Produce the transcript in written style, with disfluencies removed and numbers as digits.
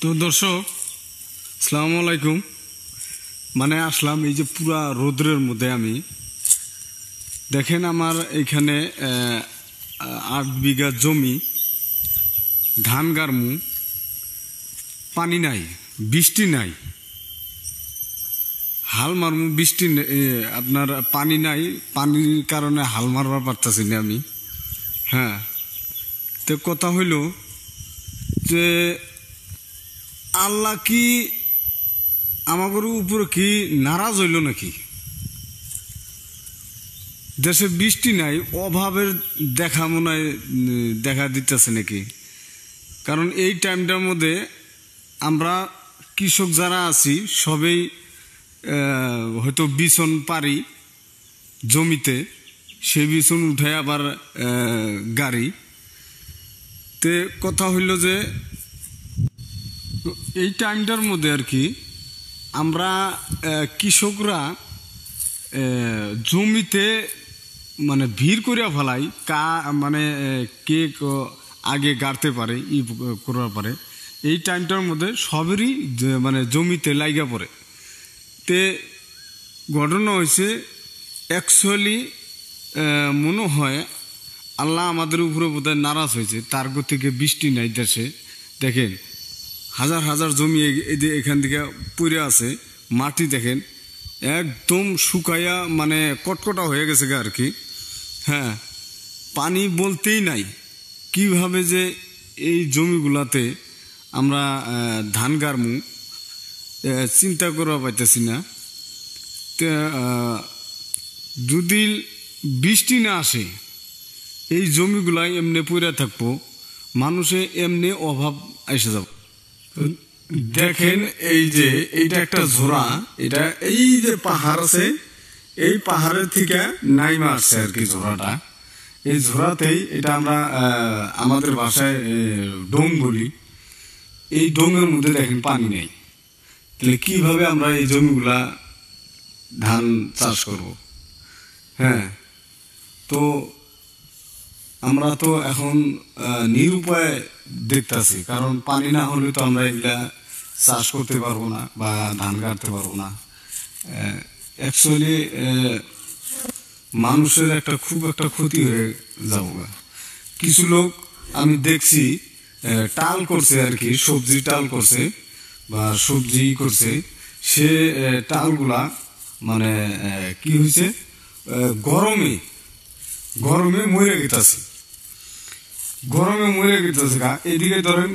তো দর্শক আসসালামু আলাইকুম। মানে আসলাম এই যে পুরা রোদ্রের মধ্যে। আমি দেখেন আমার এখানে 8 বিঘা জমি, ধান গারমু, পানি নাই, বৃষ্টি নাই, হাল মারমু, বৃষ্টি আপনার পানি নাই, পানির কারণে হাল মারবার পারতাছি না আমি। হ্যাঁ, তো কথা হইল যে আল্লাহ কি আমাদের উপরে কি নারাজ হইল নাকি? দেশে বৃষ্টি নাই, অভাবের দেখা দিতেছে নাকি? কারণ এই টাইমটার মধ্যে আমরা কৃষক যারা আছি সবেই হয়তো বিছন পারি জমিতে, সেই বিছন উঠায় আবার গাড়ি। তে কথা হইল যে এই টাইমটার মধ্যে আর কি আমরা কৃষকরা জমিতে মানে ভিড় করিয়া ফেলাই, মানে কে আগে গাড়তে পারে করার পারে। এই টাইমটার মধ্যে সবেরই মানে জমিতে লাইগা পড়ে। তে ঘটনা হয়েছে অ্যাকচুয়ালি মনে হয় আল্লাহ আমাদের উপরে বোধহয় নারাজ হয়েছে, তার থেকে বৃষ্টি নাই দেশে। দেখেন হাজার হাজার জমি এখান থেকে পড়ে আছে, মাটি দেখেন একদম শুকাইয়া মানে কটকটা হয়ে গেছে আর কি। হ্যাঁ, পানি বলতেই নাই। কিভাবে যে এই জমিগুলাতে আমরা ধান গারমু চিন্তা করা পাইতেছি না। যদি বৃষ্টি না আসে এই জমিগুলাই এমনি পড়ে থাকবো, মানুষে এমনি অভাব এসে যাব। দেখেন এই যে এইটা একটা ঝোড়া, এটা এই যে পাহাড় আছে, এই পাহাড়ের থেকে নাইমা আসছে আর কি ঝোড়াটা। এই ঝোড়াতেই এটা আমরা আমাদের ভাষায় ডোং বলি। এই ডোঙের মধ্যে দেখেন পানি নেই, তাহলে কিভাবে আমরা এই জমিগুলা ধান চাষ করব? হ্যাঁ, তো আমরা তো এখন নিরুপায় দেখতেছি, কারণ পানি না হলে তো আমরা এগুলা চাষ করতে পারবো না বা ধান কাটতে পারবো না। অ্যাকচুয়ালি মানুষের খুব একটা ক্ষতি হয়ে যাব। কিছু লোক আমি দেখছি টাল করছে আর কি, সবজি টাল করছে বা সবজি করছে, সে টালগুলা মানে কি হয়েছে গরমে মরে গেছে, এদিকে ধরেন